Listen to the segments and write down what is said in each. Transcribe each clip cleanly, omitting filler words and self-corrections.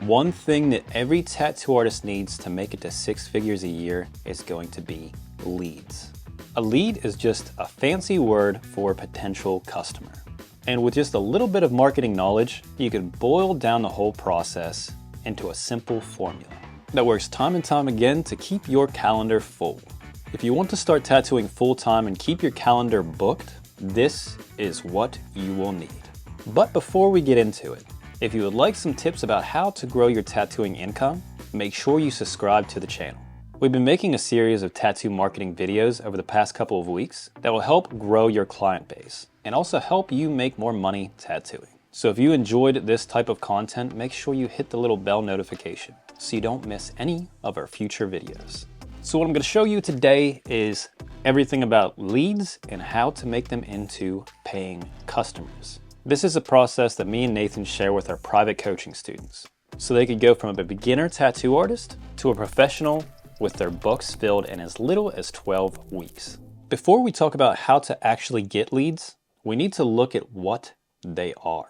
One thing that every tattoo artist needs to make it to 6 figures a year is going to be leads. A lead is just a fancy word for potential customer. And with just a little bit of marketing knowledge, you can boil down the whole process into a simple formula that works time and time again to keep your calendar full. If you want to start tattooing full-time and keep your calendar booked, this is what you will need. But before we get into it, if you would like some tips about how to grow your tattooing income, make sure you subscribe to the channel. We've been making a series of tattoo marketing videos over the past couple of weeks that will help grow your client base and also help you make more money tattooing. So if you enjoyed this type of content, make sure you hit the little bell notification so you don't miss any of our future videos. So what I'm going to show you today is everything about leads and how to make them into paying customers. This is a process that me and Nathan share with our private coaching students, so they could go from a beginner tattoo artist to a professional with their books filled in as little as 12 weeks. Before we talk about how to actually get leads, we need to look at what they are.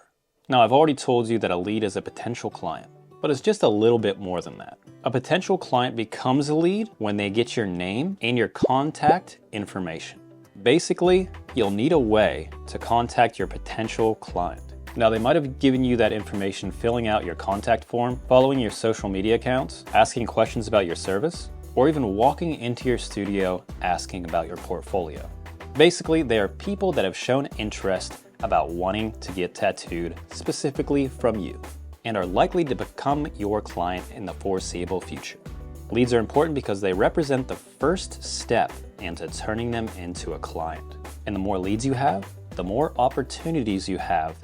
Now, I've already told you that a lead is a potential client, but it's just a little bit more than that. A potential client becomes a lead when they get your name and your contact information. Basically, you'll need a way to contact your potential client. Now, they might have given you that information filling out your contact form, following your social media accounts, asking questions about your service, or even walking into your studio asking about your portfolio. Basically, they are people that have shown interest about wanting to get tattooed specifically from you and are likely to become your client in the foreseeable future. Leads are important because they represent the first step into turning them into a client. And the more leads you have, the more opportunities you have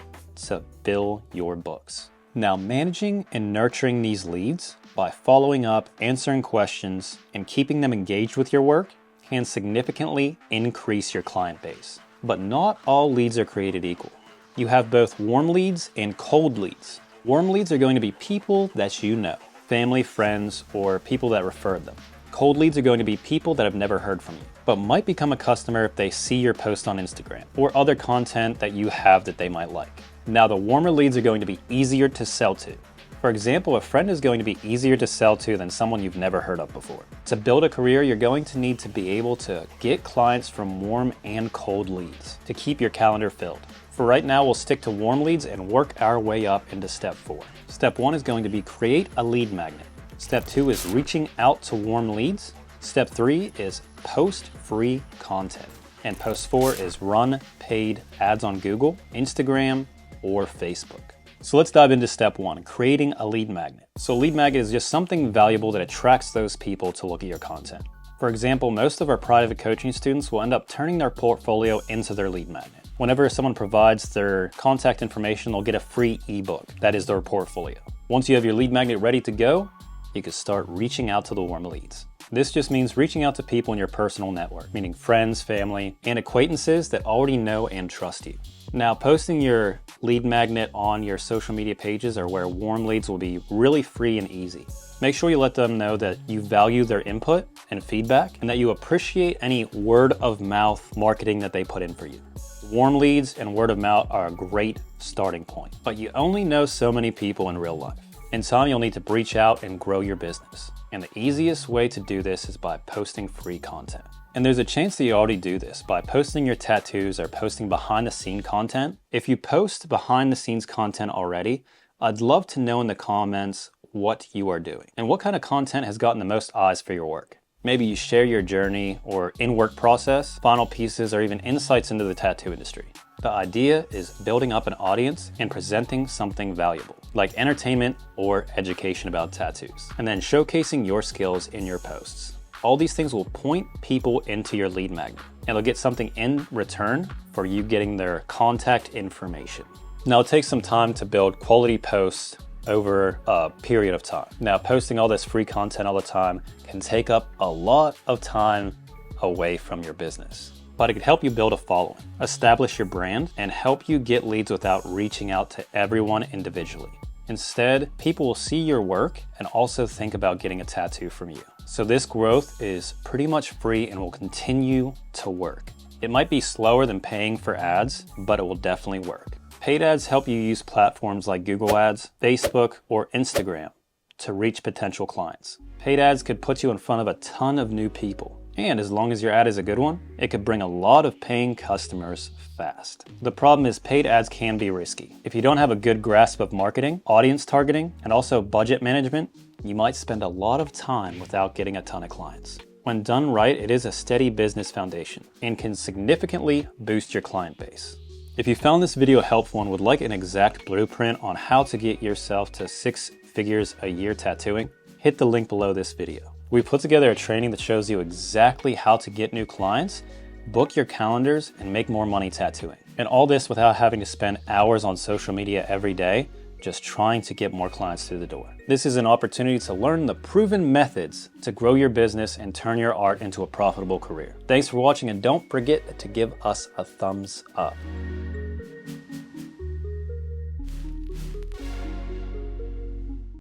to fill your books. Now, managing and nurturing these leads by following up, answering questions, and keeping them engaged with your work can significantly increase your client base. But not all leads are created equal. You have both warm leads and cold leads. Warm leads are going to be people that you know, family, friends, or people that referred them. Cold leads are going to be people that have never heard from you, but might become a customer if they see your post on Instagram or other content that you have that they might like. Now, the warmer leads are going to be easier to sell to. For example, a friend is going to be easier to sell to than someone you've never heard of before. To build a career, you're going to need to be able to get clients from warm and cold leads to keep your calendar filled. For right now, we'll stick to warm leads and work our way up into step 4. Step 1 is going to be create a lead magnet. Step 2 is reaching out to warm leads. Step 3 is post free content. And post 4 is run paid ads on Google, Instagram, or Facebook. So let's dive into step 1, creating a lead magnet. So a lead magnet is just something valuable that attracts those people to look at your content. For example, most of our private coaching students will end up turning their portfolio into their lead magnet. Whenever someone provides their contact information, they'll get a free ebook. That is their portfolio. Once you have your lead magnet ready to go, you can start reaching out to the warm leads. This just means reaching out to people in your personal network, meaning friends, family, and acquaintances that already know and trust you. Now, posting your lead magnet on your social media pages are where warm leads will be really free and easy. Make sure you let them know that you value their input and feedback and that you appreciate any word of mouth marketing that they put in for you. Warm leads and word of mouth are a great starting point, but you only know so many people in real life. In time, you'll need to reach out and grow your business. And the easiest way to do this is by posting free content. And there's a chance that you already do this by posting your tattoos or posting behind the scene content. If you post behind the scenes content already, I'd love to know in the comments what you are doing and what kind of content has gotten the most eyes for your work. Maybe you share your journey or in-work process, final pieces, or even insights into the tattoo industry. The idea is building up an audience and presenting something valuable, like entertainment or education about tattoos, and then showcasing your skills in your posts. All these things will point people into your lead magnet, and they'll get something in return for you getting their contact information. Now, it takes some time to build quality posts over a period of time. Now, posting all this free content all the time can take up a lot of time away from your business. But it could help you build a following, establish your brand, and help you get leads without reaching out to everyone individually. Instead, people will see your work and also think about getting a tattoo from you. So this growth is pretty much free and will continue to work. It might be slower than paying for ads, but it will definitely work. Paid ads help you use platforms like Google Ads, Facebook, or Instagram to reach potential clients. Paid ads could put you in front of a ton of new people. And as long as your ad is a good one, it could bring a lot of paying customers fast. The problem is paid ads can be risky. If you don't have a good grasp of marketing, audience targeting, and also budget management, you might spend a lot of time without getting a ton of clients. When done right, it is a steady business foundation and can significantly boost your client base. If you found this video helpful and would like an exact blueprint on how to get yourself to 6 figures a year tattooing, hit the link below this video. We put together a training that shows you exactly how to get new clients, book your calendars, and make more money tattooing. And all this without having to spend hours on social media every day, just trying to get more clients through the door. This is an opportunity to learn the proven methods to grow your business and turn your art into a profitable career. Thanks for watching, and don't forget to give us a thumbs up.